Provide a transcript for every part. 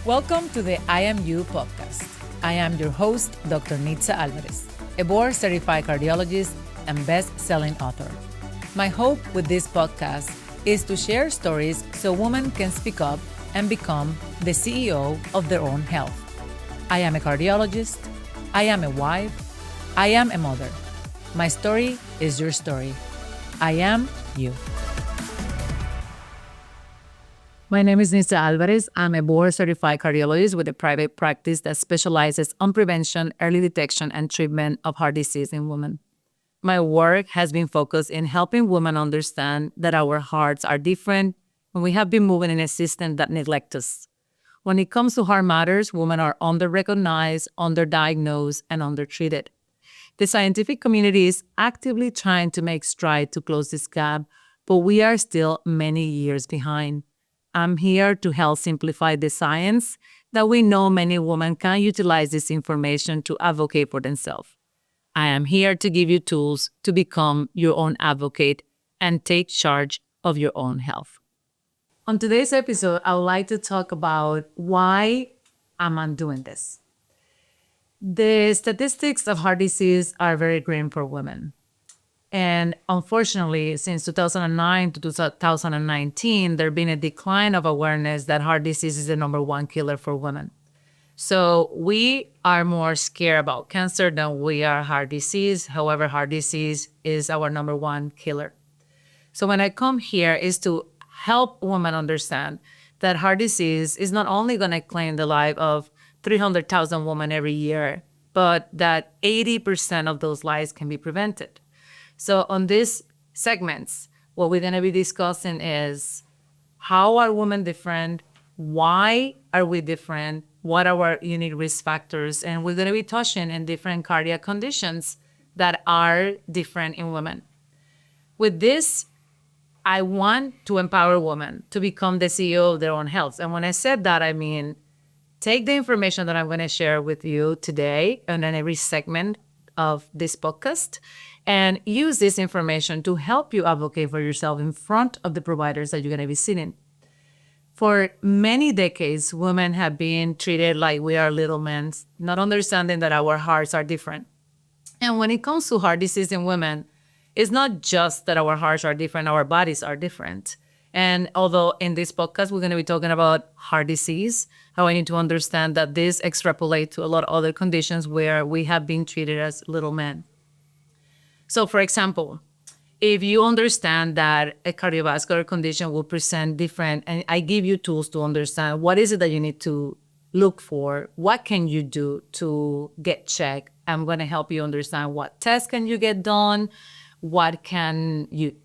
Welcome to the I Am You podcast. I am your host, Dr. Nitza Alvarez, a board-certified cardiologist and best-selling author. My hope with this podcast is to share stories so women can speak up and become the CEO of their own health. I am a cardiologist. I am a wife. I am a mother. My story is your story. I am you. My name is Nitza Alvarez. I'm a board-certified cardiologist with a private practice that specializes on prevention, early detection, and treatment of heart disease in women. My work has been focused in helping women understand that our hearts are different when we have been moving in a system that neglects us. When it comes to heart matters, women are under-recognized, underdiagnosed, and undertreated. The scientific community is actively trying to make strides to close this gap, but we are still many years behind. I'm here to help simplify the science that we know many women can utilize this information to advocate for themselves. I am here to give you tools to become your own advocate and take charge of your own health. On today's episode, I would like to talk about why I'm doing this. The statistics of heart disease are very grim for women. And unfortunately, since 2009 to 2019, there's been a decline of awareness that heart disease is the number one killer for women. So we are more scared about cancer than we are heart disease. However, heart disease is our number one killer. So when I come here is to help women understand that heart disease is not only going to claim the life of 300,000 women every year, but that 80% of those lives can be prevented. So on these segments, what we're going to be discussing is how are women different? Why are we different? What are our unique risk factors? And we're going to be touching on different cardiac conditions that are different in women. With this, I want to empower women to become the CEO of their own health. And when I said that, I mean, take the information that I'm going to share with you today and in every segment of this podcast and use this information to help you advocate for yourself in front of the providers that you're going to be seeing. For many decades, women have been treated like we are little men, not understanding that our hearts are different. And when it comes to heart disease in women, it's not just that our hearts are different, our bodies are different. And although in this podcast, we're going to be talking about heart disease, how I need to understand that this extrapolates to a lot of other conditions where we have been treated as little men. So for example, if you understand that a cardiovascular condition will present different, and I give you tools to understand what is it that you need to look for, what can you do to get checked? I'm going to help you understand what tests can you get done, what can you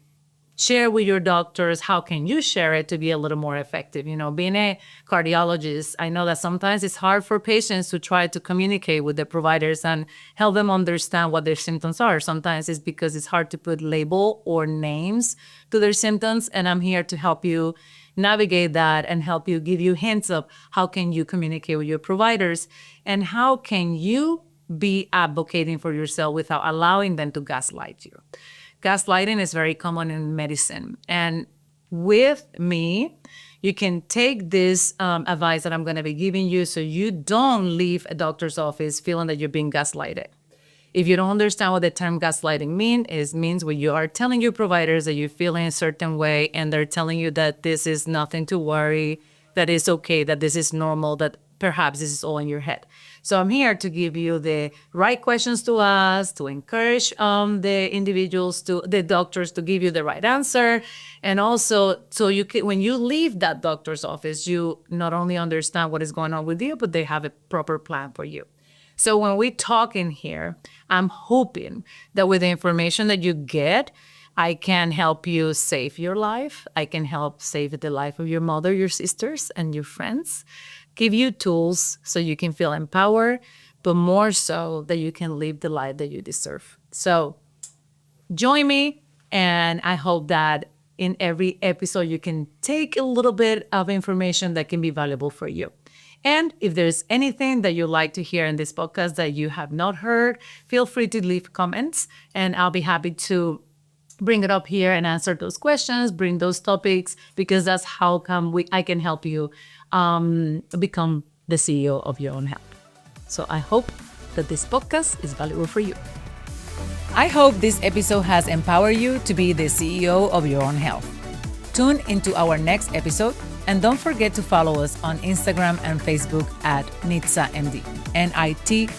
share with your doctors, how can you share it to be a little more effective? You know, being a cardiologist, I know that sometimes it's hard for patients to try to communicate with the providers and help them understand what their symptoms are. Sometimes it's because it's hard to put label or names to their symptoms, and I'm here to help you navigate that and help you give you hints of how can you communicate with your providers and how can you be advocating for yourself without allowing them to gaslight you. Gaslighting is very common in medicine. And with me, you can take this advice that I'm going to be giving you so you don't leave a doctor's office feeling that you're being gaslighted. If you don't understand what the term gaslighting means when you are telling your providers that you feel in a certain way and they're telling you that this is nothing to worry, that it's okay, that this is normal, that perhaps this is all in your head. So I'm here to give you the right questions to ask, to encourage the doctors to give you the right answer. And also, so you can, when you leave that doctor's office, you not only understand what is going on with you, but they have a proper plan for you. So when we talk in here, I'm hoping that with the information that you get, I can help you save your life. I can help save the life of your mother, your sisters, and your friends. Give you tools so you can feel empowered, but more so that you can live the life that you deserve. So join me, and I hope that in every episode you can take a little bit of information that can be valuable for you. And if there's anything that you'd like to hear in this podcast that you have not heard, feel free to leave comments, and I'll be happy to bring it up here and answer those questions, bring those topics, because that's how come I can help you become the CEO of your own health. So I hope that this podcast is valuable for you. I hope this episode has empowered you to be the CEO of your own health. Tune into our next episode, and don't forget to follow us on Instagram and Facebook at NITZAMD, NITZAMD.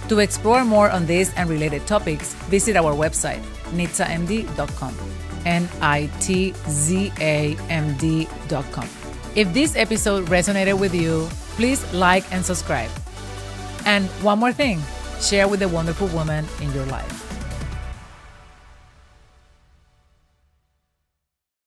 To explore more on this and related topics, visit our website, NITZAMD.com, NITZAMD.com. If this episode resonated with you, please like and subscribe. And one more thing, share with the wonderful woman in your life.